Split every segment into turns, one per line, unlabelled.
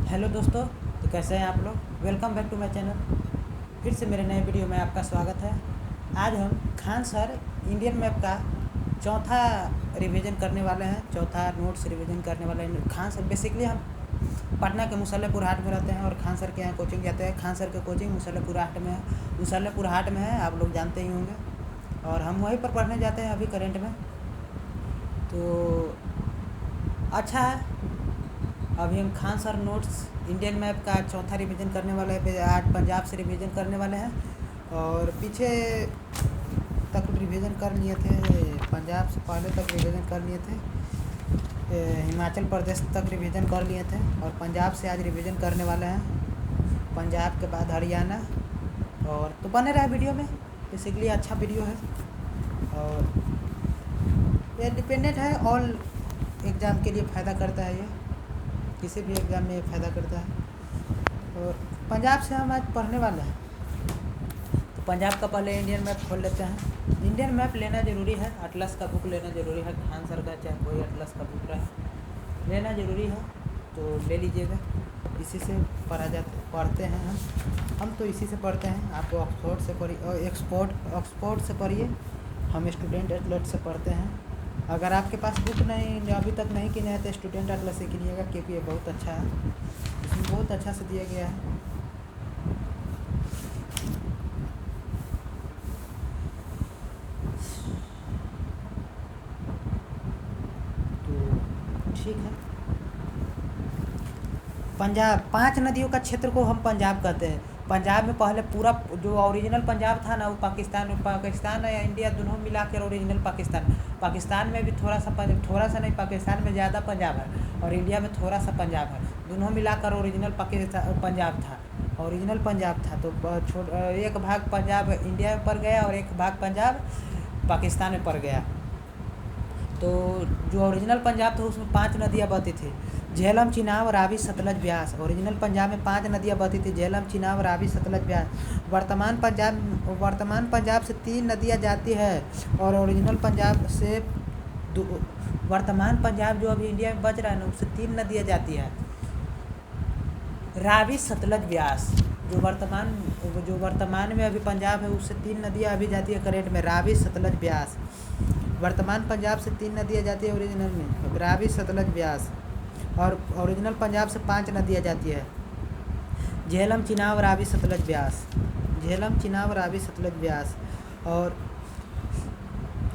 Hello दोस्तों, तो कैसे हैं आप लोग। Welcome back to my channel. फिर से मेरे नए वीडियो में आपका स्वागत है। आज हम खान सर इंडियन मैप का चौथा रिवीजन करने वाले हैं। चौथा नोट्स रिवीजन करने वाले हैं। खान सर बेसिकली हम पटना के मुसल्लेपुर हाट में रहते हैं और खान सर के यहाँ कोचिंग जाते हैं। खान सर के कोचिंग मुसल्लेपुर हाट में है। मुसल्लेपुर हाट में है, आप लोग जानते ही होंगे। और हम वहीं पर पढ़ने जाते हैं अभी करेंट में। तो अच्छा है। अभी हम Khan sir notes Indian map का चौथा रिवीजन करने वाले हैं। आज पंजाब से रिवीजन करने वाले हैं और पीछे तक रिवीजन कर लिए थे। पंजाब से पहले तक रिवीजन कर लिए थे। हिमाचल प्रदेश तक रिवीजन कर लिए थे और पंजाब से आज रिवीजन करने वाले हैं। पंजाब के बाद हरियाणा। और तो बने रहे वीडियो में, बेसिकली अच्छा वीडियो है और ये डिपेंडेंट है। ऑल एग्ज़ाम के लिए फ़ायदा करता है, ये किसी भी एग्ज़ाम में फ़ायदा करता है। और पंजाब से हम आज पढ़ने वाले हैं। तो पंजाब का पहले इंडियन मैप खोल लेते हैं। इंडियन मैप लेना ज़रूरी है। अटलस का बुक लेना ज़रूरी है। खान सर का चाहे कोई अटलस का बुक रहे, लेना ज़रूरी है, तो ले लीजिएगा। इसी से पढ़ते हैं हम तो इसी से पढ़ते हैं। आप ऑक्सफोर्ड से पढ़िए, ऑक्सफोर्ड से पढ़िए। हम स्टूडेंट एटलस से पढ़ते हैं। अगर आपके पास बुक नहीं, अभी तक नहीं किने हैं, तो स्टूडेंट एटलस से कीजिएगा, क्योंकि ये बहुत अच्छा है। इसमें बहुत अच्छा से दिया गया है। तो ठीक है। पंजाब 5 नदियों का क्षेत्र को हम पंजाब कहते हैं। पंजाब में पहले पूरा जो ओरिजिनल पंजाब था ना, वो पाकिस्तान या इंडिया दोनों मिला कर ओरिजिनल पाकिस्तान में भी थोड़ा सा नहीं, पाकिस्तान में ज़्यादा पंजाब है और इंडिया में थोड़ा सा पंजाब है। दोनों मिलाकर ओरिजिनल पंजाब था। तो एक भाग पंजाब इंडिया में पड़ गया और एक भाग पंजाब पाकिस्तान में पड़ गया। तो जो ओरिजिनल पंजाब था उसमें 5 नदियाँ बहती थी। झेलम, चिनाब, रावी, सतलज, ब्यास। ओरिजिनल पंजाब में 5 नदियाँ बहती थी। झेलम, चिनाब, रावी, सतलज, ब्यास। वर्तमान पंजाब से 3 नदियाँ जाती है और ओरिजिनल पंजाब से वर्तमान पंजाब जो अभी इंडिया में बच रहा है ना, उससे 3 नदियाँ जाती है। रावी, सतलज, ब्यास। जो वर्तमान में अभी पंजाब है, उससे 3 नदियाँ अभी जाती है करेंट में। रावी, सतलज, ब्यास। वर्तमान पंजाब से 3 नदियाँ जाती है ओरिजिनल में, रावी, सतलज, ब्यास। और ओरिजिनल पंजाब से 5 नदियाँ जाती है। झेलम, चिनाब, रावी, सतलज, ब्यास। झेलम, चिनाब, रावी, सतलज, ब्यास। और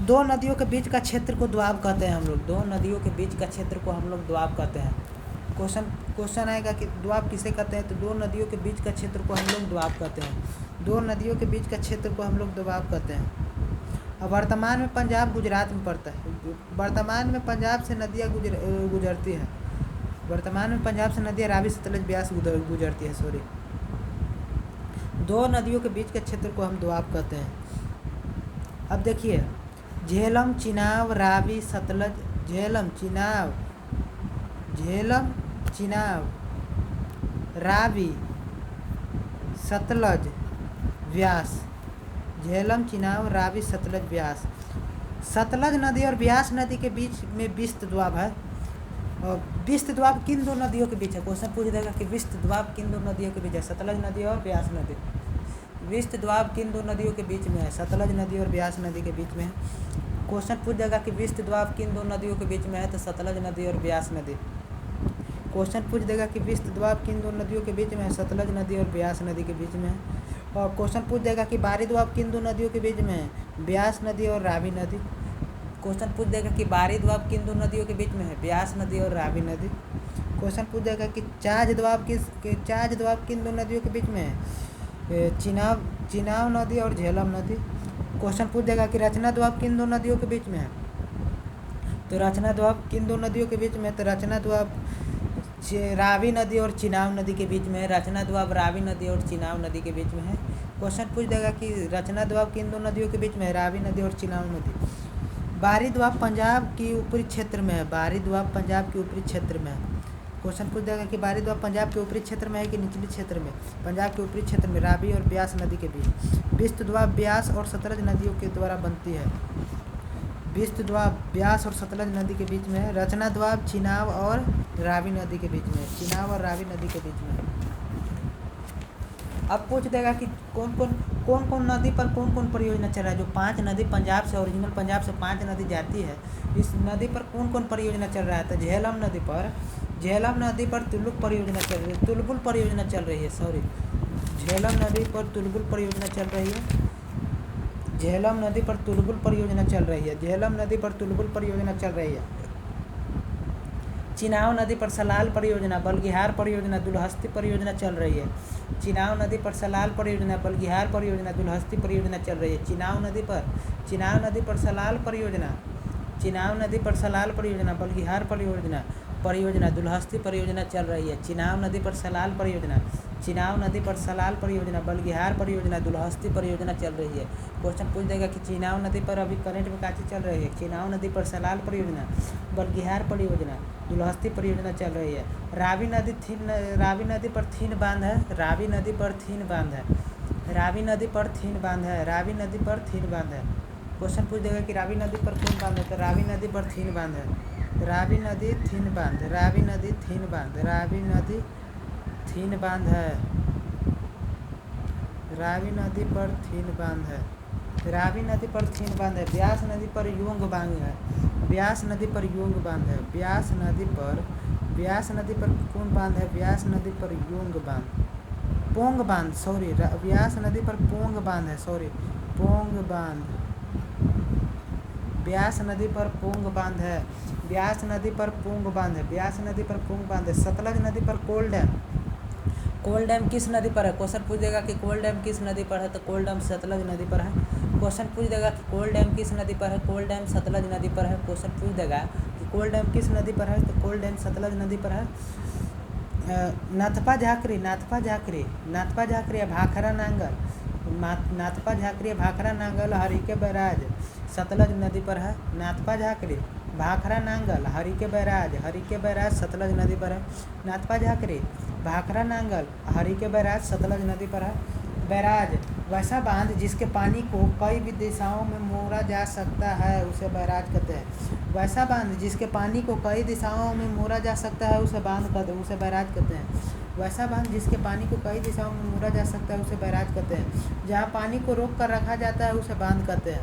2 नदियों के बीच का क्षेत्र को दोआब कहते हैं हम लोग। 2 नदियों के बीच का क्षेत्र को हम लोग दोआब कहते हैं। क्वेश्चन आएगा कि दोआब किसे कहते हैं, तो 2 नदियों के बीच का क्षेत्र को हम लोग दोआब कहते हैं। 2 नदियों के बीच का क्षेत्र को हम लोग दोआब कहते हैं। और वर्तमान में पंजाब गुजरात में पड़ता है। वर्तमान में पंजाब से नदियाँ गुजरती है। वर्तमान में पंजाब से नदियाँ रावी, सतलज, ब्यास गुजरती है। 2 नदियों के बीच के क्षेत्र को हम दोआब कहते हैं। अब देखिए, झेलम, चिनाब, रावी, सतलज। झेलम, चिनाब, रावी, सतलज, ब्यास। झेलम, चिनाब, रावी, सतलज, ब्यास। सतलज नदी और ब्यास नदी के बीच में विस्त द्वाब है। और विस्त द्वाब किन 2 नदियों के बीच है। क्वेश्चन पूछ देगा कि विस्त द्वाब किन 2 नदियों के बीच है। सतलज नदी और ब्यास नदी। विस्त द्वाब किन 2 नदियों के बीच में है। सतलज नदी और ब्यास नदी के बीच में है। क्वेश्चन पूछ देगा कि विस्त द्वाब किन 2 नदियों के बीच में है, तो सतलज नदी और ब्यास नदी। क्वेश्चन पूछ देगा कि विस्त द्वाब किन 2 नदियों के बीच में है। सतलज नदी और ब्यास नदी के बीच में है। और क्वेश्चन पूछ देगा कि बारी द्वाब किन 2 नदियों के बीच में है। ब्यास नदी और रावी नदी। क्वेश्चन पूछ देगा कि बारी द्वाब किन 2 नदियों के बीच में है। ब्यास नदी और रावी नदी। क्वेश्चन पूछ देगा कि चाज द्वाब किन 2 नदियों के बीच में है। चिनाब नदी और झेलम नदी। क्वेश्चन पूछ देगा कि रचना द्वाब किन 2 नदियों के बीच में है। तो रचना द्वाब किन 2 नदियों के बीच में है, तो रचना द्वाब रावी नदी और चिनाब नदी के बीच में है। रचना द्वाब रावी नदी और चिनाब नदी के बीच में है। क्वेश्चन पूछ देगा कि रचना द्वाब किन 2 नदियों के बीच में है। रावी नदी और चिनाब नदी। बारी द्वाब पंजाब की ऊपरी क्षेत्र में है। बारी द्वाब पंजाब के ऊपरी क्षेत्र में है। क्वेश्चन पूछ देगा कि बारी द्वाब पंजाब के ऊपरी क्षेत्र में है कि निचली क्षेत्र में। पंजाब के ऊपरी क्षेत्र में, रावी और ब्यास नदी के बीच। विस्त द्वाब ब्यास और सतलज नदियों के द्वारा बनती है। विस्तृत दोआब ब्यास और सतलज नदी के बीच में है। रचना दोआब चिनाब और रावी नदी के बीच में है, चिनाब और रावी नदी के बीच में है। अब पूछ देगा कि कौन कौन नदी पर कौन कौन परियोजना चल रहा है। जो 5 नदी पंजाब से, ओरिजिनल पंजाब से 5 नदी जाती है, इस नदी पर कौन कौन परियोजना चल रहा है। तो झेलम नदी पर तुलुक परियोजना चल रही है, तुलबुल परियोजना चल रही है, सॉरी, झेलम नदी पर तुलबुल परियोजना चल रही है, झेलम नदी पर तुलबुल परियोजना चल रही है, झेलम नदी पर तुलबुल परियोजना चल रही है। चिनाव नदी पर सलाल परियोजना, बलगिहार परियोजना, दुलहस्ती परियोजना चल रही है। चिनाव नदी पर सलाल परियोजना, बलगिहार परियोजना, दुलहस्ती परियोजना चल रही है। चिनाव नदी पर सलाल परियोजना, चिनाव नदी पर सलाल परियोजना, बलगिहार परियोजना, दुलहस्ती परियोजना चल रही है। चिनाव नदी पर सलाल परियोजना, चिनाव नदी पर सलाल परियोजना, बलगिहार परियोजना, दुलहस्ती परियोजना चल रही है। क्वेश्चन पूछ देगा कि चिनाव नदी पर अभी करंट में काची चल रही है। चिनाव नदी पर सलाल परियोजना, बलगिहार परियोजना, दुलहस्ती परियोजना चल रही है। रावी नदी पर थीन बांध है, रावी नदी पर थीन बांध है, रावी नदी पर थीन बांध है, रावी नदी पर थीन बांध है। क्वेश्चन पूछ देगा कि रावी नदी पर कौन बांध है। तो रावी नदी पर थीन बांध है, रावी नदी थीन बांध, रावी नदी थीन बांध, रावी नदी थीन बांध है, रावी नदी पर थीन बांध है, रावी नदी पर थीन बांध है। ब्यास नदी पर योंग बांध है, ब्यास नदी पर योंग बांध है, ब्यास नदी पर कौन बांध है। ब्यास नदी पर योंग बांध, पोंग बांध, सॉरी, ब्यास नदी पर पोंग बांध है, सॉरी, पोंग बांध, ब्यास नदी पर पोंग बांध है, ब्यास नदी पर पोंग बांध है, ब्यास नदी पर पोंग बांध है। सतलज नदी पर कोल डैम, कोल डैम किस नदी पर है। क्वेश्चन पूछ देगा कि कोल डैम किस नदी पर है। तो कोल डैम सतलज नदी पर है। क्वेश्चन पूछ देगा कि कोल डैम किस नदी पर है। कोल डैम सतलज नदी पर है। क्वेश्चन पूछ देगा कि कोल डैम किस नदी पर है। तो कोल डैम सतलज नदी पर है। नाथपा झाकरी, नाथपा झाकरी, नाथपा झाकरी भाखरा नांगल, नाथपा झाकरी भाखरा नांगल हरिके बैराज सतलज नदी पर है। नाथपा झाकरी भाखरा नांगल हरिके बैराज सतलज नदी पर है। नाथपा झाकरी भाखरा नांगल हरिके बैराज सतलज नदी पर है। बैराज वैसा बांध जिसके पानी को कई भी दिशाओं में मोड़ा जा सकता है, उसे बैराज कहते हैं। वैसा बांध जिसके पानी को कई दिशाओं में मोड़ा जा सकता है, उसे बांध कहते हैं, उसे बैराज कहते हैं। वैसा बांध जिसके पानी को कई दिशाओं में मोड़ा जा सकता है, उसे बैराज कहते हैं। जहाँ पानी को रोक कर रखा जाता है, उसे बांध कहते हैं।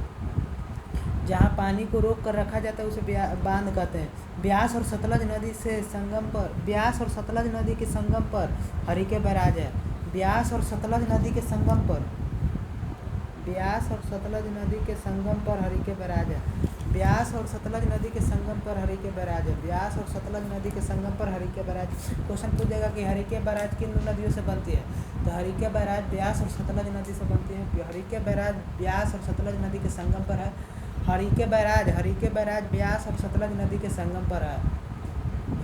जहाँ पानी को रोक कर रखा जाता है, उसे बांध कहते हैं। ब्यास और सतलज नदी से संगम पर, ब्यास और सतलज नदी के संगम पर हरिके बैराज है। ब्यास और सतलज नदी के संगम पर, ब्यास और सतलज नदी के संगम पर हरिके बैराज है। ब्यास और सतलज नदी के संगम पर हरिके बैराज है। ब्यास और सतलज नदी के संगम पर हरिके बैराज। क्वेश्चन पूछेगा कि हरिके बैराज किन नदियों से बनती है। तो हरिके बैराज ब्यास और सतलज नदी से बनती है। हरिके बैराज ब्यास और सतलज नदी के संगम पर है। हरिके बैराज ब्यास और सतलज नदी के संगम पर है।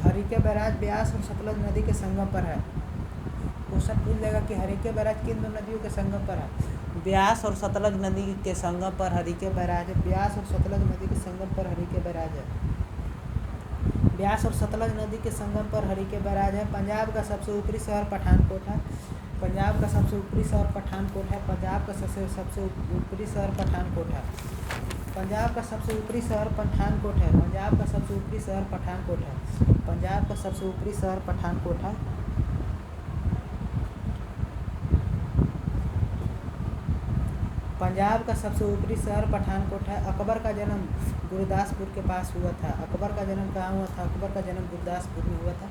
हरिके बैराज ब्यास और सतलज नदी के संगम पर है। क्वेश्चन पूछ लेगा कि हरिके बैराज किन दो नदियों के संगम पर है। ब्यास और सतलज नदी के संगम पर हरिके बैराज है। ब्यास और सतलज नदी के संगम पर हरिके बैराज है। ब्यास और सतलज नदी के संगम पर हरिके बैराज है। पंजाब का सबसे ऊपरी शहर पठानकोट है। पंजाब का सबसे ऊपरी शहर पठानकोट है। पंजाब का सबसे ऊपरी शहर पठानकोट है। पंजाब का सबसे ऊपरी शहर पठानकोट है। पंजाब का सबसे ऊपरी शहर पठानकोट है। पंजाब का सबसे ऊपरी शहर पठानकोट है। पंजाब का सबसे ऊपरी शहर पठानकोट है। अकबर का जन्म गुरदासपुर के पास हुआ था। अकबर का जन्म कहाँ हुआ था। अकबर का जन्म गुरदासपुर में हुआ था।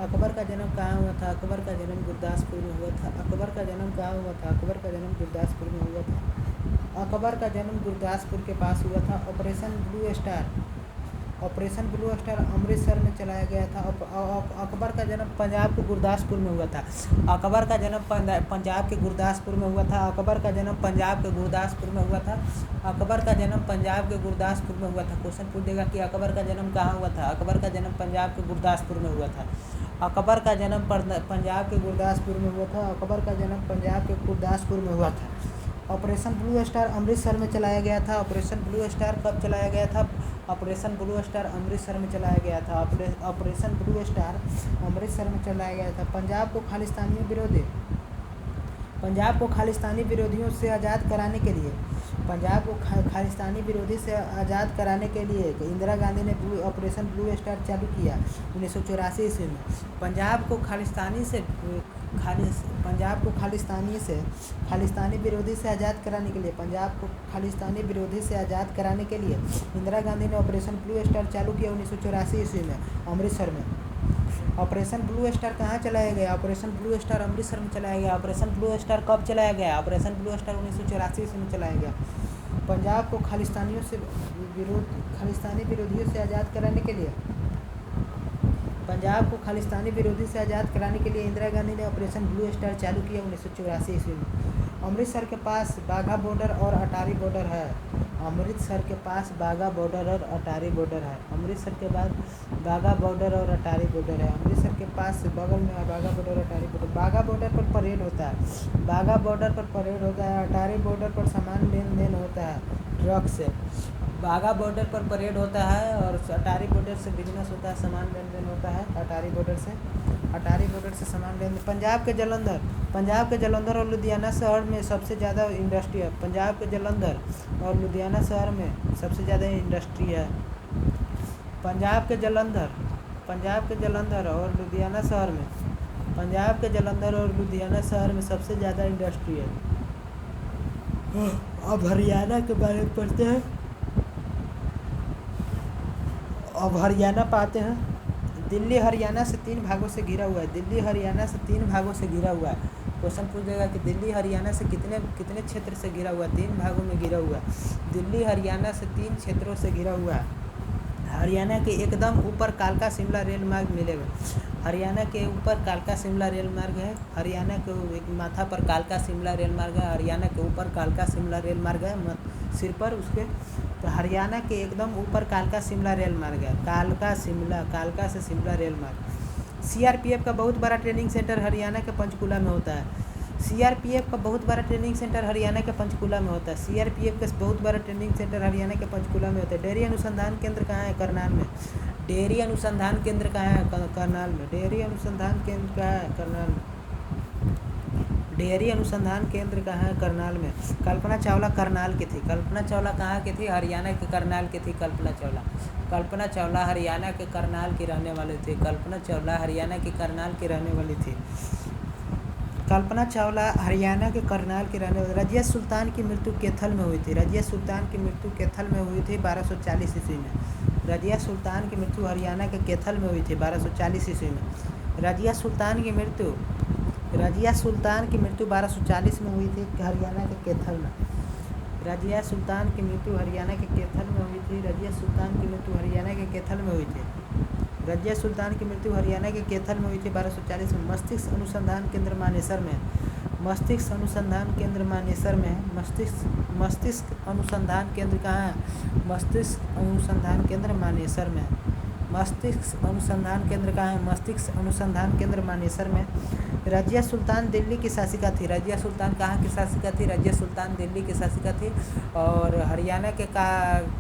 अकबर का जन्म कहाँ हुआ था। अकबर का जन्म गुरदासपुर में हुआ था। अकबर का जन्म कहाँ हुआ था। अकबर का जन्म गुरदासपुर में हुआ था। अकबर का जन्म गुरदासपुर के पास हुआ था। ऑपरेशन ब्लू स्टार अमृतसर में चलाया गया था। अकबर का जन्म पंजाब के गुरदासपुर में हुआ था। अकबर का जन्म पंजाब के गुरदासपुर में हुआ था। अकबर का जन्म पंजाब के गुरदासपुर में हुआ था। अकबर का जन्म पंजाब के गुरदासपुर में हुआ था। क्वेश्चन पूछेगा कि अकबर का जन्म कहाँ हुआ था। अकबर का जन्म पंजाब के गुरदासपुर में हुआ था। अकबर का जन्म पंजाब के गुरदासपुर में हुआ था। अकबर का जन्म पंजाब के गुरदासपुर में हुआ था। ऑपरेशन ब्लू स्टार अमृतसर में चलाया गया था। ऑपरेशन ब्लू स्टार कब चलाया गया था। ऑपरेशन ब्लू स्टार अमृतसर में चलाया गया था। ऑपरेशन ब्लू स्टार अमृतसर में चलाया गया था। पंजाब को खालिस्तानी विरोधियों से आज़ाद कराने के लिए पंजाब को खालिस्तानी विरोधी से आज़ाद कराने के लिए इंदिरा गांधी ने ऑपरेशन ब्लू स्टार चालू किया 1984 ईस्वी में। पंजाब को खालिस्तानी विरोधी से आज़ाद कराने के लिए इंदिरा गांधी ने ऑपरेशन ब्लू स्टार चालू किया 1984 ईस्वी में अमृतसर में। ऑपरेशन ब्लू स्टार कहाँ चलाया गया? ऑपरेशन ब्लू स्टार अमृतसर में चलाया गया। ऑपरेशन ब्लू स्टार कब चलाया गया? ऑपरेशन ब्लू स्टार 1984 ईस्वी में चलाया गया। पंजाब को खालिस्तानी विरोधियों से आज़ाद कराने के लिए इंदिरा गांधी ने ऑपरेशन ब्लू स्टार चालू किया 1984 ईस्वी में। अमृतसर के पास बाघा बॉर्डर और अटारी बॉर्डर है। अमृतसर के बाद बाघा बॉर्डर और अटारी बॉर्डर है। अमृतसर के पास बगल में बाघा बॉर्डर और अटारी बॉर्डर। बाघा बॉर्डर पर परेड होता है। अटारी बॉर्डर पर सामान लेन देन होता है ट्रक से। बाघा बॉर्डर पर परेड होता है और अटारी बॉर्डर से बिजनेस होता है, सामान लेन देन होता है अटारी बॉर्डर से सामान लेन देन। पंजाब के जलंधर और लुधियाना शहर में सबसे ज़्यादा इंडस्ट्री है। पंजाब के जलंधर और लुधियाना शहर में सबसे ज़्यादा इंडस्ट्री है। पंजाब के जलंधर और लुधियाना शहर में सबसे ज़्यादा इंडस्ट्री है। अब हरियाणा के बारे में पढ़ते हैं। अब हरियाणा पाते हैं। दिल्ली हरियाणा से 3 भागों से घिरा हुआ है। क्वेश्चन पूछ देगा कि दिल्ली हरियाणा से कितने क्षेत्र से घिरा हुआ है? 3 भागों में घिरा हुआ है। दिल्ली हरियाणा से 3 क्षेत्रों से घिरा हुआ है। हरियाणा के एकदम ऊपर कालका शिमला रेल मार्ग मिलेगा। हरियाणा के ऊपर कालका शिमला रेल मार्ग है। हरियाणा के एक माथा पर कालका शिमला रेल मार्ग है। हरियाणा के ऊपर कालका शिमला रेल मार्ग है सिर पर उसके। तो हरियाणा के एकदम ऊपर कालका शिमला रेल मार्ग है। कालका से शिमला रेल मार्ग। सीआरपीएफ का बहुत बड़ा ट्रेनिंग सेंटर हरियाणा के पंचकूला में होता है। डेयरी अनुसंधान केंद्र कहाँ है? करनाल में। डेयरी अनुसंधान केंद्र कहाँ है? करनाल में। डेयरी अनुसंधान केंद्र कहाँ है? करनाल में। कल्पना चावला करनाल की थी। कल्पना चावला कहाँ की थी? हरियाणा के करनाल की थी। कल्पना चावला हरियाणा के करनाल की रहने वाली थी। रजिया सुल्तान की मृत्यु कैथल में हुई थी। 1240 ईस्वी में। रजिया सुल्तान की मृत्यु हरियाणा के कैथल में हुई थी 1240 ईस्वी में। रजिया सुल्तान की मृत्यु 1240 में हुई थी हरियाणा के कैथल में। रजिया सुल्तान की मृत्यु हरियाणा के कैथल में हुई थी। 1240 में। मस्तिष्क अनुसंधान केंद्र मानेसर में। मस्तिष्क अनुसंधान केंद्र कहाँ है? मस्तिष्क अनुसंधान केंद्र मानेसर में। रजिया सुल्तान दिल्ली की शासिका थी। रजिया सुल्तान कहाँ की शासिका थी? रजिया सुल्तान दिल्ली की शासिका थी और हरियाणा के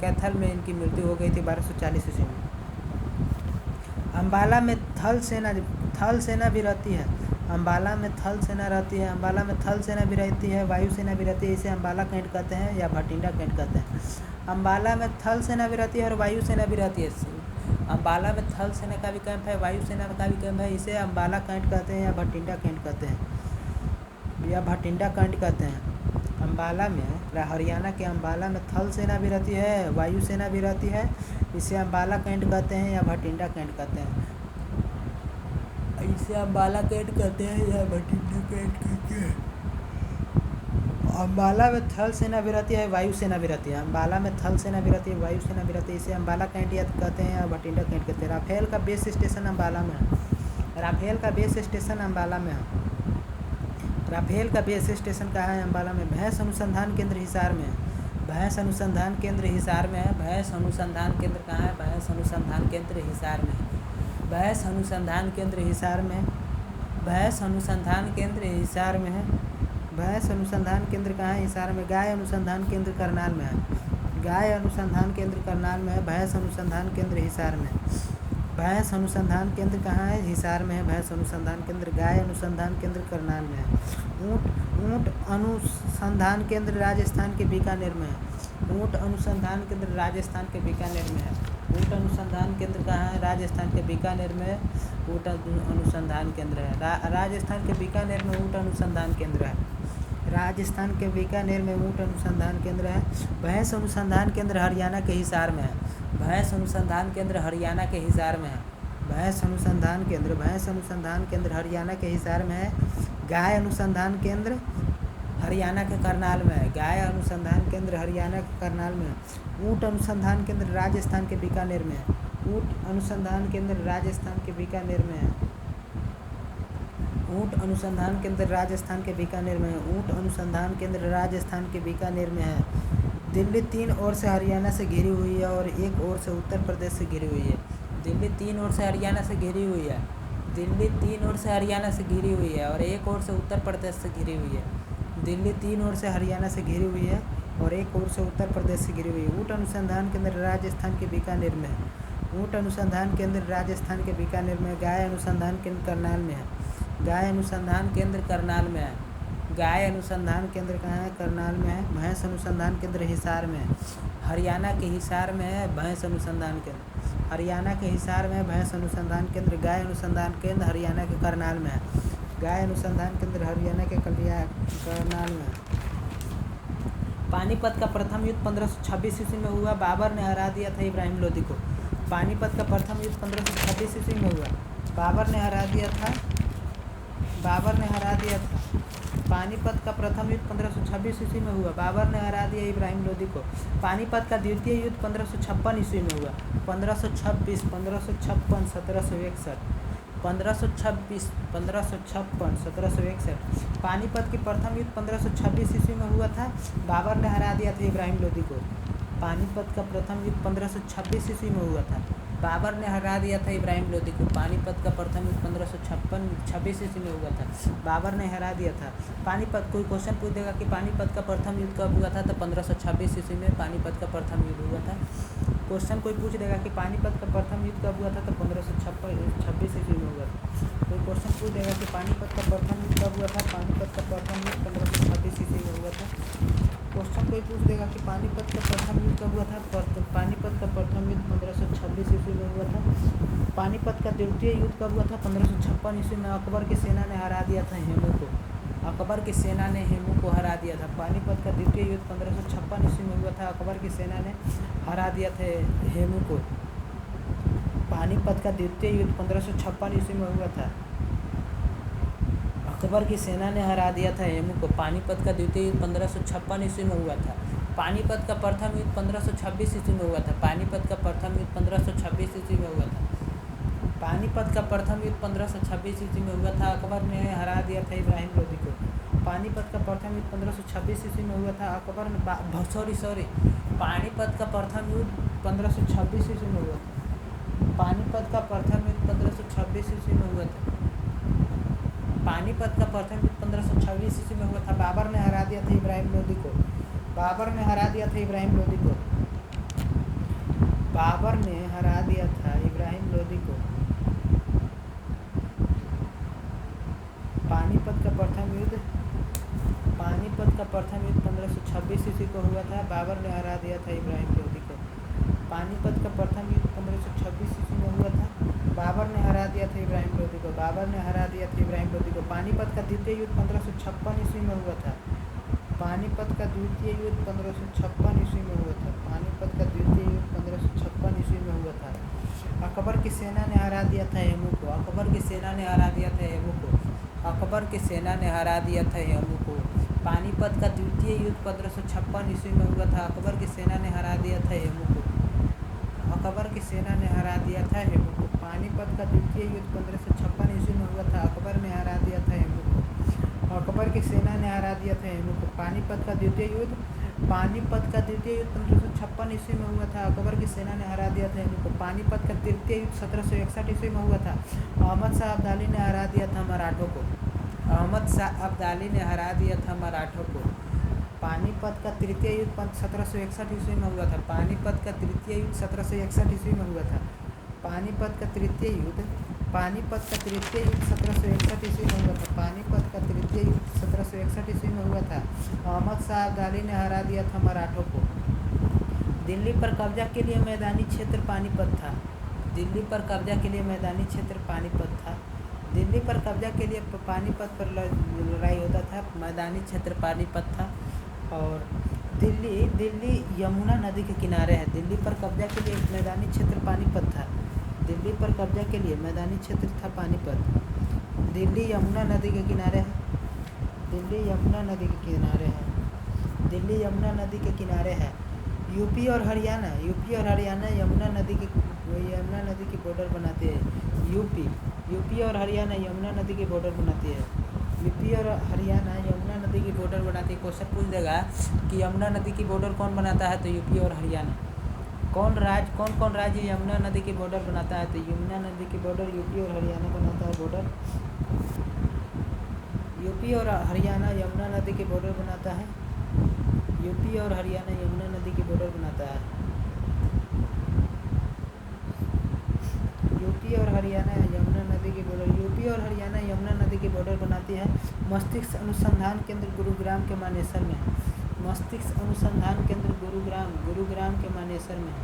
कैथल में इनकी मृत्यु हो गई थी 1240 ईस्वी में। अम्बाला में थल सेना भी रहती है। अम्बाला में थल सेना भी रहती है, वायुसेना भी रहती है। इसे अम्बाला कैंट कहते हैं या भटिंडा कैंट कहते हैं। अम्बाला में थल सेना भी रहती है और वायुसेना भी रहती है। अम्बाला में थल सेना का भी कैंप है, वायुसेना का भी कैंप है। इसे अम्बाला कैंट कहते हैं या भटिंडा कैंट कहते हैं। अम्बाला में हरियाणा के अम्बाला में थल सेना भी रहती है, वायुसेना भी रहती है। इसे अम्बाला कैंट कहते हैं या भटिंडा कैंट कहते हैं। अम्बाला में थल सेना भी रहती है, वायुसेना भी रहती है। इसे अम्बाला कैंट या कहते हैं या भटिंडा कैंट कहते हैं। राफेल का बेस स्टेशन अम्बाला में है। कहाँ है? अम्बाला में। भैंस अनुसंधान केंद्र हिसार में है। भैंस अनुसंधान केंद्र कहाँ है? भैंस अनुसंधान केंद्र हिसार में। भैंस अनुसंधान केंद्र हिसार में है। भैंस अनुसंधान केंद्र कहाँ है? हिसार में। गाय अनुसंधान केंद्र करनाल में है। भैंस अनुसंधान केंद्र हिसार में। भैंस अनुसंधान केंद्र कहाँ है? हिसार में है भैंस अनुसंधान केंद्र। गाय अनुसंधान केंद्र करनाल में है। ऊँट अनुसंधान केंद्र राजस्थान के बीकानेर में है। ऊँट अनुसंधान केंद्र राजस्थान के बीकानेर में है। ऊँट अनुसंधान केंद्र कहाँ है? राजस्थान के बीकानेर में ऊँट अनुसंधान केंद्र है। राजस्थान के बीकानेर में ऊँट अनुसंधान केंद्र है। राजस्थान के बीकानेर में ऊँट अनुसंधान केंद्र है। भैंस अनुसंधान केंद्र हरियाणा के हिसार में है। भैंस अनुसंधान केंद्र हरियाणा के हिसार में है। भैंस अनुसंधान केंद्र हरियाणा के हिसार में है। गाय अनुसंधान केंद्र हरियाणा के करनाल में है। गाय अनुसंधान केंद्र हरियाणा के करनाल में है। ऊँट अनुसंधान केंद्र राजस्थान के बीकानेर में है। ऊँट अनुसंधान केंद्र राजस्थान के बीकानेर में है। ऊँट अनुसंधान केंद्र राजस्थान के बीकानेर में है। ऊँट अनुसंधान केंद्र राजस्थान के बीकानेर में है। दिल्ली 3 ओर से हरियाणा से घिरी हुई है और 1 ओर से उत्तर प्रदेश से घिरी हुई है। दिल्ली 3 ओर से हरियाणा से घिरी हुई है। दिल्ली 3 ओर से हरियाणा से घिरी हुई है और 1 ओर से उत्तर प्रदेश से घिरी हुई है। दिल्ली 3 ओर से हरियाणा से घिरी हुई है और 1 ओर से उत्तर प्रदेश से घिरी हुई है। ऊँट अनुसंधान केंद्र राजस्थान के बीकानेर में है। ऊँट अनुसंधान केंद्र राजस्थान के बीकानेर में। गाय अनुसंधान केंद्र करनाल में है। गाय अनुसंधान केंद्र करनाल में है। गाय अनुसंधान केंद्र कहाँ है? करनाल में है। भैंस अनुसंधान केंद्र हिसार में है। हरियाणा के हिसार में है भैंस अनुसंधान केंद्र। हरियाणा के हिसार में है भैंस अनुसंधान केंद्र। गाय अनुसंधान केंद्र हरियाणा के करनाल में है। गाय अनुसंधान केंद्र हरियाणा के करनाल में है। पानीपत का प्रथम युद्ध 1526 ईस्वी में हुआ। बाबर ने हरा दिया था इब्राहिम लोदी को। पानीपत का प्रथम युद्ध 1526 ईस्वी में हुआ। बाबर ने हरा दिया था। पानीपत का प्रथम युद्ध 1526 ईस्वी में हुआ। बाबर ने हरा दिया इब्राहिम लोदी को। पानीपत का द्वितीय युद्ध 1556 ईस्वी में हुआ। 1526, 1556, 1761, 1526, 1556, 1761। पानीपत की प्रथम युद्ध 1526 ईस्वी में हुआ था। बाबर ने हरा दिया था इब्राहिम लोदी को। पानीपत का प्रथम युद्ध 1526 ईस्वी में हुआ था। बाबर ने हरा दिया था इब्राहिम लोदी को। पानीपत का प्रथम युद्ध 1526 ईस्वी में हुआ था। बाबर ने हरा दिया था। पानीपत कोई क्वेश्चन पूछ देगा कि पानीपत का प्रथम युद्ध कब हुआ था, तो 1526 ईस्वी में पानीपत का प्रथम युद्ध हुआ था। क्वेश्चन कोई पूछ देगा कि पानीपत का प्रथम युद्ध कब हुआ था, तो 1526 ईस्वी में हुआ था। कोई क्वेश्चन पूछ देगा कि पानीपत का प्रथम युद्ध कब हुआ था, पानीपत का प्रथम युद्ध 1526 ईस्वी में हुआ था। क्वेश्चन कोई पूछ देगा कि पानीपत का प्रथम युद्ध कब हुआ था, पानीपत का प्रथम युद्ध 1526 ईस्वी में हुआ था। पानीपत का द्वितीय युद्ध कब हुआ था, 1556 ईस्वी में। अकबर की सेना ने हरा दिया था हेमू को। अकबर की सेना ने हेमू को हरा दिया था। पानीपत का द्वितीय युद्ध 1556 ईस्वी में हुआ था। अकबर की सेना ने हरा दिया था हेमू को। पानीपत का द्वितीय युद्ध 1556 ईस्वी में हुआ था। अकबर की सेना ने हरा दिया था हेमू को। पानीपत का द्वितीय युद्ध 1556 ईस्वी में हुआ था। पानीपत का प्रथम युद्ध 1526 ईस्वी में हुआ था। पानीपत का प्रथम युद्ध 1526 ईस्वी में हुआ था। पानीपत का प्रथम युद्ध 1526 ईस्वी में हुआ था। अकबर ने हरा दिया था इब्राहिम लोदी को। पानीपत का प्रथम युद्ध 1526 ईस्वी में हुआ था। अकबर ने पानीपत का प्रथम युद्ध 1526 ईस्वी में हुआ था। पानीपत का प्रथम युद्ध 1526 ईस्वी में हुआ था। पानीपत का प्रथम युद्ध 1526 ईस्वी में हुआ था। बाबर ने हरा दिया था इब्राहिम लोदी को। बाबर ने हरा दिया था इब्राहिम लोदी को। बाबर ने हरा दिया था इब्राहिम लोदी को। पानीपत का प्रथम युद्ध 1526 ईस्वी को हुआ था। बाबर ने हरा दिया था इब्राहिम लोदी को। पानीपत का प्रथम युद्ध 1526 ईस्वी में हुआ था। बाबर ने हरा दिया था इब्राहिम लोदी को। बाबर ने हरा दिया था इब्राहिम लोदी को। पानीपत का द्वितीय युद्ध 1556 ईस्वी में हुआ था। पानीपत का द्वितीय युद्ध 1556 ईस्वी में हुआ था। पानीपत का द्वितीय युद्ध 1556 ईस्वी में हुआ था। अकबर की सेना ने हरा दिया था हेमू को। अकबर की सेना ने हरा दिया था हेमू को। अकबर की सेना ने हरा दिया था हेमू को। पानीपत का द्वितीय युद्ध 1556 ईस्वी में हुआ था। अकबर की सेना ने हरा दिया था हेमू को। अकबर की सेना ने हरा दिया था हेमू को। पानीपत का द्वितीय युद्ध 1556 ईस्वी में हुआ था। अकबर ने हरा दिया था हेमू को। अकबर की सेना ने हरा दिया था हेमू को। पानीपत का द्वितीय युद्ध 1556 ईस्वी में हुआ था। अकबर की सेना ने हरा दिया था हेमू को। पानीपत का तृतीय युद्ध 1761 ईस्वी में हुआ था। अहमद शाह अब्दाली ने हरा दिया था मराठों को। अहमद शाह अब्दाली ने हरा दिया था मराठों को। पानीपत का तृतीय युद्ध 1761 ईस्वी में हुआ था। पानीपत का तृतीय युद्ध 1761 ईस्वी में हुआ था। पानीपत का तृतीय युद्ध 1761 ईस्वी में हुआ था। पानीपत का तृतीय युद्ध 1761 ईस्वी में हुआ था। अहमद शाह अब्दाली ने हरा दिया था मराठों को। दिल्ली पर कब्जा के लिए मैदानी क्षेत्र पानीपत था। दिल्ली पर कब्जा के लिए मैदानी क्षेत्र पानीपत था। दिल्ली पर कब्जा के लिए पानीपत पर लड़ाई होता था। मैदानी क्षेत्र पानीपत था। और दिल्ली यमुना नदी के किनारे है। दिल्ली पर कब्जा के लिए मैदानी क्षेत्र पानीपत था। दिल्ली पर कब्जा के लिए मैदानी क्षेत्र था पानीपत। दिल्ली यमुना नदी के किनारे है। दिल्ली यमुना नदी के किनारे है। दिल्ली यमुना नदी के किनारे है। यूपी और हरियाणा यमुना नदी की बॉर्डर बनाते हैं। यूपी और हरियाणा यमुना नदी की बॉर्डर बनाती है। यूपी और हरियाणा यमुना नदी की बॉर्डर बनाती है। क्वेश्चन पूछ देगा कि यमुना नदी की बॉर्डर कौन बनाता है, तो यूपी और हरियाणा। कौन राज्य यमुना नदी की बॉर्डर बनाता है, तो यमुना नदी की बॉर्डर यूपी और हरियाणा बनाता है। बॉर्डर यूपी और हरियाणा यमुना नदी की बॉर्डर बनाता है। यूपी और हरियाणा यमुना नदी की बॉर्डर बनाता है। यूपी और हरियाणा यमुना नदी की बॉर्डर बनाती है। मस्तिष्क अनुसंधान केंद्र गुरुग्राम के मानेसर में है। मस्तिष्क अनुसंधान केंद्र गुरुग्राम के मानेसर में है।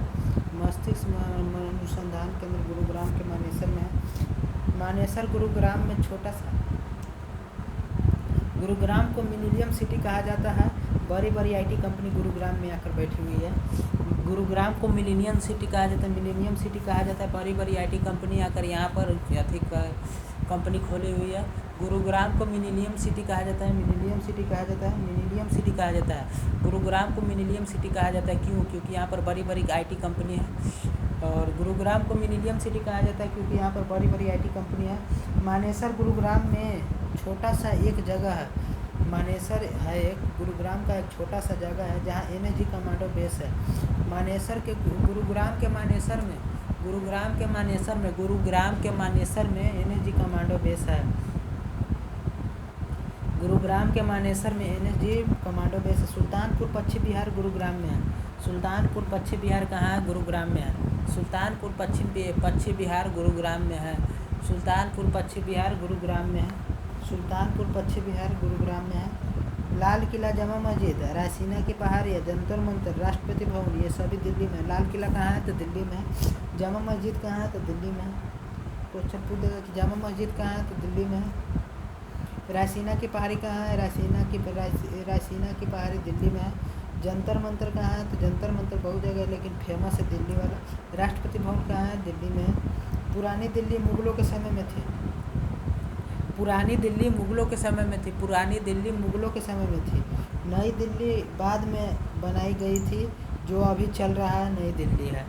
मस्तिष्क अनुसंधान केंद्र गुरुग्राम के मानेसर में है। मानेसर गुरुग्राम में छोटा सा। गुरुग्राम को मिलेनियम सिटी कहा जाता है। बड़ी आईटी कंपनी गुरुग्राम में आकर बैठी हुई है। गुरुग्राम को मिलेनियम सिटी कहा जाता है। बड़ी आईटी कंपनी आकर यहाँ पर कंपनी खोली हुई है। गुरुग्राम को मिलेनियम सिटी कहा जाता है। गुरुग्राम को मिलेनियम सिटी कहा जाता है। क्यों? क्योंकि यहाँ पर बड़ी आईटी कंपनी है। और गुरुग्राम को मिलेनियम सिटी कहा जाता है क्योंकि यहाँ पर बड़ी आईटी कंपनी है। मानेसर गुरुग्राम में छोटा सा एक जगह है। मानेसर है एक गुरुग्राम का एक छोटा सा जगह है जहाँ एनएजी कमांडो बेस है। गुरुग्राम के मानेसर में एनएजी कमांडो बेस है। गुरुग्राम के मानेसर में एनएजी कमांडो बेस है। सुल्तानपुर पश्चिम बिहार गुरुग्राम में है। सुल्तानपुर पश्चिम बिहार कहाँ है? गुरुग्राम में है। सुल्तानपुर पश्चिम बिहार गुरुग्राम में है। सुल्तानपुर पश्चिम बिहार गुरुग्राम में है। लाल किला, जामा मस्जिद, रायसीना की पहाड़ियाँ, जंतर मंतर, राष्ट्रपति भवन, ये सभी दिल्ली में। लाल किला कहाँ है? तो दिल्ली में है। जामा मस्जिद कहाँ है? तो दिल्ली में है। क्वेश्चन पूछ देगा कि जामा मस्जिद कहाँ है? तो दिल्ली में है। रायसीना की पहाड़ी कहाँ है? रायसीना की पहाड़ी दिल्ली में है। जंतर मंतर कहाँ है? तो जंतर मंतर बहुत जगह है लेकिन फेमस है दिल्ली वाला। राष्ट्रपति भवन कहाँ है? दिल्ली में है। पुरानी दिल्ली मुगलों के समय में थी। नई दिल्ली मुगलों के समय में थी। नई दिल्ली बाद में बनाई गई थी। जो अभी चल रहा है नई दिल्ली है।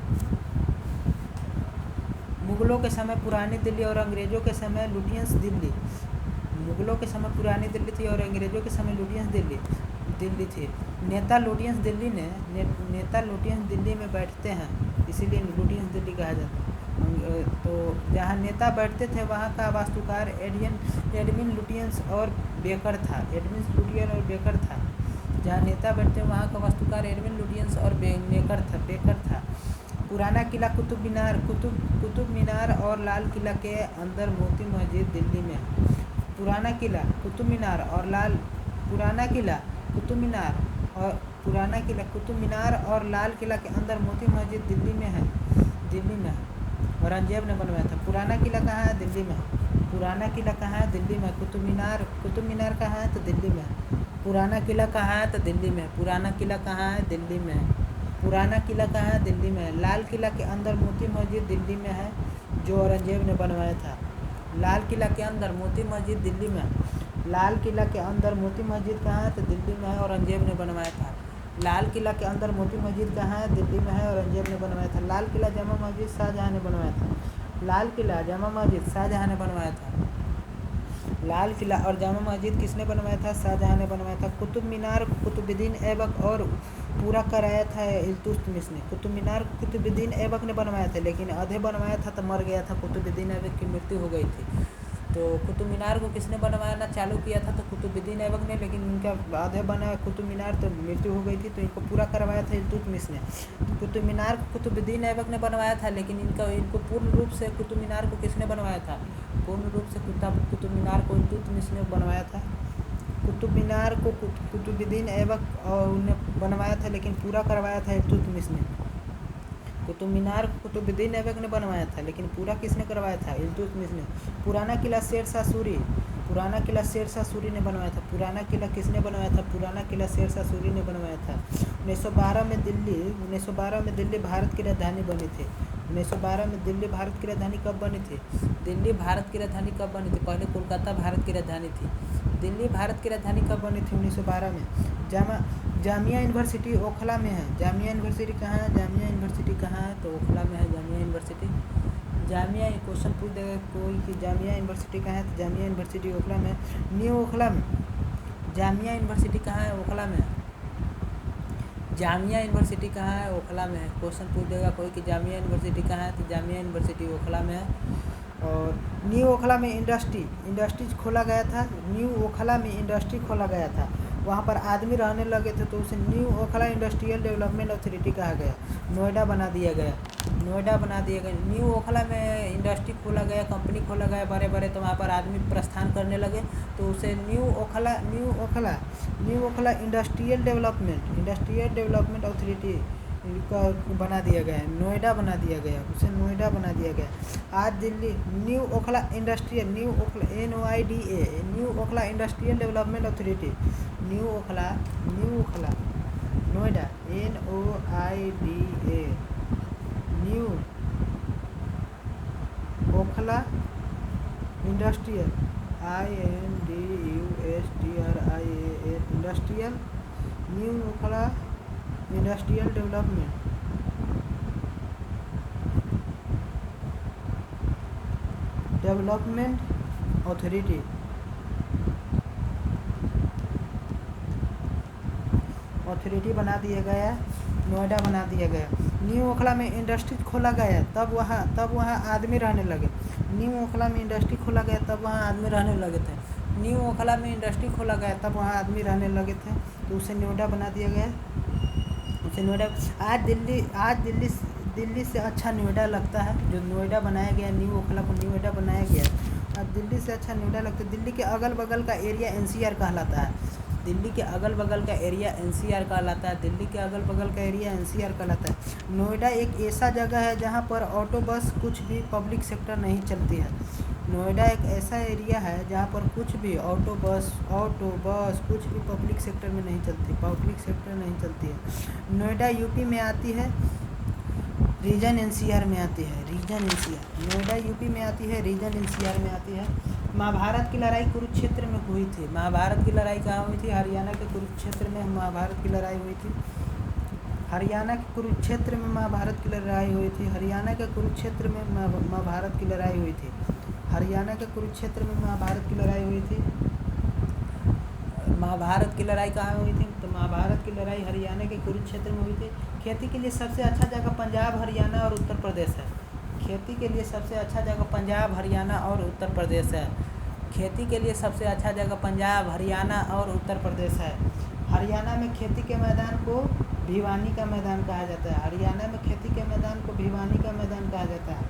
मुगलों के समय पुरानी दिल्ली और अंग्रेजों के समय लुटियंस दिल्ली। मुगलों के समय पुरानी दिल्ली थी और अंग्रेजों के समय लुटियंस दिल्ली थी। नेता लुटियंस दिल्ली में बैठते हैं, इसीलिए लुटियंस दिल्ली कहा जाता है। तो जहाँ नेता बैठते थे वहाँ का वास्तुकार एडविन लुटियंस और बेकर था। जहाँ नेता बैठते वहाँ का वास्तुकार एडविन लुटियंस और बेकर था। पुराना किला कुतुब मीनार और लाल किला के अंदर मोती मस्जिद दिल्ली में है। पुराना किला कुतुब मीनार और लाल किला के अंदर मोती मस्जिद दिल्ली में है। औरंगजेब ने बनवाया था। पुराना किला कहाँ है? दिल्ली में। कुतुब मीनार कहाँ है? तो दिल्ली में। पुराना किला कहाँ है? तो दिल्ली में। दिल्ली में। लाल किला के अंदर मोती मस्जिद दिल्ली में है, जो औरंगजेब ने बनवाया था। लाल किला के अंदर मोती मस्जिद दिल्ली में। कहाँ है? तो दिल्ली में है, औरंगजेब ने बनवाया था। लाल किला के अंदर मोती मस्जिद कहाँ है? दिल्ली में है, औरंगजेब ने बनवाया था। लाल किला जामा मस्जिद शाहजहाँ ने बनवाया था। लाल किला और जामा मस्जिद किसने बनवाया था? शाहजहाँ ने बनवाया था। कुतुब मीनार कुतुबुद्दीन ऐबक और पूरा कराया था इल्तुतमिश ने। कुतुबुद्दीन ऐबक ने बनवाया था, लेकिन आधे बनवाया था तो मर गया था। कुतुबुद्दीन ऐबक की मृत्यु हो गई थी। तो कुतुब मीनार को किसने बनवाना चालू किया था? तो कुतुबुद्दीन ऐबक ने, लेकिन इनका आधे बना कुतुब मीनार तो मृत्यु हो गई थी, तो इनको पूरा करवाया था इल्तुतमिश ने। तो कुतुब मीनार को कुतुबुद्दीन ऐबक ने बनवाया था, लेकिन इनको पूर्ण रूप से कुतुब मीनार को किसने बनवाया था? पूर्ण रूप से कुतुब मीनार को इल्तुतमिश ने बनवाया था। कुतुब मीनार को कुतुबुद्दीन ऐबक और उन्हें बनवाया था, लेकिन पूरा करवाया था इल्तुतमिश ने। कुतुब मीनार को कुतुबुद्दीन ऐबक ने बनवाया था, लेकिन पूरा किसने करवाया था? इल्तुतमिश ने। पुराना किला शेरशाह सूरी ने बनवाया था। पुराना किला किसने बनवाया था? पुराना किला शेरशाह सूरी ने बनवाया था। 1912 में दिल्ली भारत की राजधानी बनी थी। 1912 में दिल्ली भारत की राजधानी कब बनी थी? दिल्ली भारत की राजधानी कब बनी थी? पहले कोलकाता भारत की राजधानी थी। दिल्ली भारत की राजधानी कब बनी थी? 1912 में। जामिया यूनिवर्सिटी ओखला में है। जामिया यूनिवर्सिटी कहाँ है? जामिया यूनिवर्सिटी कहाँ है? तो ओखला में है जामिया यूनिवर्सिटी। जामिया क्वेश्चन पूछ देगा कोई कि जामिया यूनिवर्सिटी कहाँ है? तो जामिया यूनिवर्सिटी ओखला में, न्यू ओखला में। जामिया यूनिवर्सिटी कहाँ है? ओखला में है। जामिया यूनिवर्सिटी कहाँ है? ओखला में है। क्वेश्चन पूछ देगा कोई कि जामिया यूनिवर्सिटी कहाँ है? तो जामिया यूनिवर्सिटी ओखला में है। और न्यू ओखला में इंडस्ट्रीज खोला गया था। न्यू ओखला में इंडस्ट्री खोला गया था, वहाँ पर आदमी रहने लगे थे, तो उसे new Okhla industrial development authority कहा गया। नोएडा बना दिया गया। न्यू ओखला में इंडस्ट्री खोला गया, कंपनी खोला गया बड़े बड़े, तो वहाँ पर आदमी प्रस्थान करने लगे, तो उसे new Okhla industrial development authority का बना दिया गया है। नोएडा बना दिया गया, उसे नोएडा बना दिया गया। आज Delhi new Okhla industrial NOIDA new Okhla industrial development authority, new Okhla Noida NOIDA new Okhla industrial industrial new Okhla industrial development authority बना दिया गया, नोएडा बना दिया गया। न्यू ओखला में इंडस्ट्री खोला गया, तब वहाँ आदमी रहने लगे। न्यू ओखला में इंडस्ट्री खोला गया, तब वहाँ आदमी रहने लगे थे। न्यू ओखला में इंडस्ट्री खोला गया, तब वहाँ आदमी रहने लगे थे, तो उसे नोएडा बना दिया गया। उसे नोएडा आज दिल्ली से अच्छा नोएडा लगता है, जो नोएडा बनाया गया, न्यू ओखला को नोएडा बनाया गया। अब दिल्ली से अच्छा नोएडा लगता है। दिल्ली के अगल बगल का एरिया NCR कहलाता है। दिल्ली के अगल बगल का एरिया NCR कहलाता है। दिल्ली के अगल बगल का एरिया NCR कहलाता है। नोएडा एक ऐसा जगह है जहाँ पर ऑटो बस कुछ भी पब्लिक सेक्टर नहीं चलती है। नोएडा एक ऐसा एरिया है जहाँ पर कुछ भी ऑटो बस कुछ भी पब्लिक सेक्टर में नहीं चलती है। नोएडा यूपी में आती है, रीजन NCR में आती है। नोएडा यूपी में आती है, रीजन NCR में आती है। महाभारत की लड़ाई कुरुक्षेत्र में हुई थी। महाभारत की लड़ाई कहाँ हुई थी? हरियाणा के कुरुक्षेत्र में महाभारत की लड़ाई हुई थी। हरियाणा के कुरुक्षेत्र में महाभारत की लड़ाई हुई थी। हरियाणा के कुरुक्षेत्र में महाभारत की लड़ाई हुई थी। हरियाणा के कुरुक्षेत्र में महाभारत की लड़ाई हुई थी। महाभारत की लड़ाई कहाँ हुई थी? तो महाभारत की लड़ाई हरियाणा के कुरुक्षेत्र में हुई थी। खेती के लिए सबसे अच्छा जगह पंजाब, हरियाणा और उत्तर प्रदेश है। खेती के लिए सबसे अच्छा जगह पंजाब, हरियाणा और उत्तर प्रदेश है। खेती के लिए सबसे अच्छा जगह पंजाब, हरियाणा और उत्तर प्रदेश है। हरियाणा में खेती के मैदान को भिवानी का मैदान कहा जाता है। हरियाणा में खेती के मैदान को भिवानी का मैदान कहा जाता है।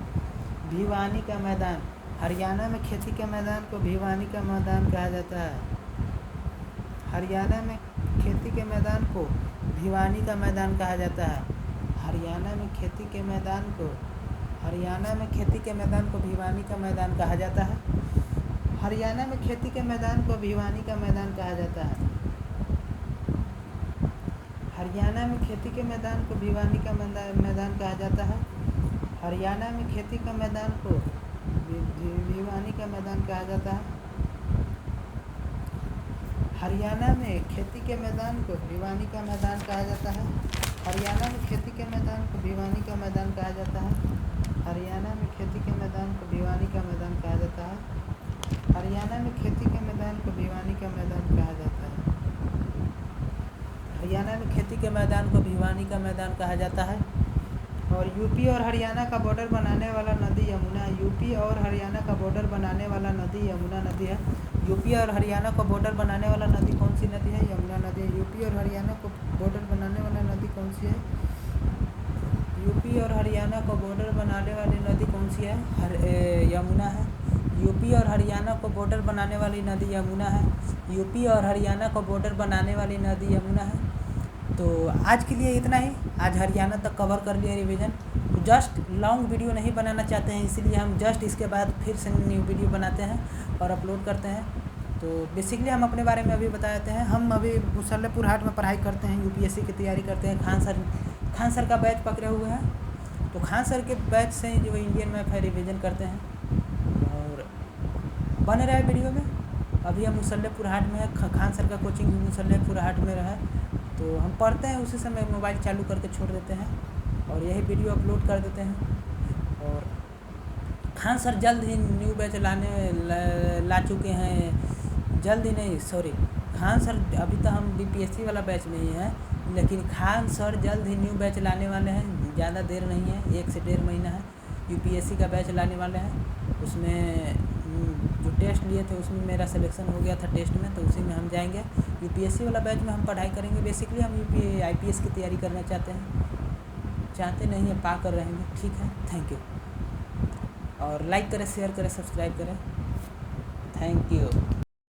भिवानी का मैदान, हरियाणा में खेती के मैदान को भिवानी का मैदान कहा जाता है। हरियाणा में खेती के मैदान को भिवानी का मैदान कहा जाता है। हरियाणा में खेती के मैदान को भिवानी का मैदान कहा जाता है। हरियाणा में खेती के मैदान को भिवानी का मैदान कहा जाता है। हरियाणा में खेती के मैदान को भिवानी का मैदान कहा जाता है। हरियाणा में खेती का मैदान को भिवानी का मैदान कहा जाता है। हरियाणा में खेती के मैदान को भिवानी का मैदान कहा जाता है। हरियाणा में खेती के मैदान को भिवानी का मैदान कहा जाता है। हरियाणा में खेती के मैदान को भिवानी का मैदान कहा जाता है। हरियाणा में खेती के मैदान को भिवानी का मैदान कहा जाता है। हरियाणा में खेती के मैदान को भिवानी का मैदान कहा जाता है। और यूपी और हरियाणा का बॉर्डर बनाने वाला नदी यमुना है। यूपी और हरियाणा का बॉर्डर बनाने वाला नदी यमुना नदी है। यूपी और हरियाणा को बॉर्डर बनाने वाला नदी कौन सी नदी है? यमुना नदी है। यूपी और हरियाणा को बॉर्डर बनाने वाला नदी कौन सी है? यूपी और हरियाणा को बॉर्डर बनाने वाली नदी कौन सी है? यमुना है। यूपी और हरियाणा को बॉर्डर बनाने वाली नदी यमुना है। यूपी और हरियाणा को बॉर्डर बनाने वाली नदी यमुना है। तो आज के लिए इतना ही। आज हरियाणा तक कवर कर लिया रिवीजन। तो जस्ट लॉन्ग वीडियो नहीं बनाना चाहते हैं, इसीलिए हम जस्ट इसके बाद फिर से न्यू वीडियो बनाते हैं और अपलोड करते हैं। तो बेसिकली हम अपने बारे में अभी बता देते हैं। हम अभी मुसल्लपुर हाट में पढ़ाई करते हैं, यूपीएससी की तैयारी करते हैं। खान सर का बैच पकड़े हुए हैं। तो खान सर के बैच से जो इंडियन मैप है रिवीजन करते हैं और बने रहे वीडियो में। अभी हम मुसल्लपुर हाट में है, खान सर का कोचिंग मुसल्लपुर हाट में रहा है। तो हम पढ़ते हैं, उसी समय मोबाइल चालू करके छोड़ देते हैं और यही वीडियो अपलोड कर देते हैं। और खान सर जल्द ही न्यू बैच ला चुके हैं। जल्द ही नहीं, सॉरी, खान सर अभी तो हम बीपीएससी वाला बैच में ही हैं, लेकिन खान सर जल्द ही न्यू बैच लाने वाले हैं। ज़्यादा देर नहीं है, 1 से 1.5 महीना है। यूपीएससी का बैच लाने वाले हैं। उसमें जो टेस्ट लिए थे उसमें मेरा सिलेक्शन हो गया था टेस्ट में, तो उसी में हम जाएंगे। यूपीएससी वाला बैच में हम पढ़ाई करेंगे। बेसिकली हम आईपीएस की तैयारी करना चाहते नहीं है, पा कर रहेंगे। ठीक है, थैंक यू। और लाइक करें, शेयर करें, सब्सक्राइब करें। Thank you.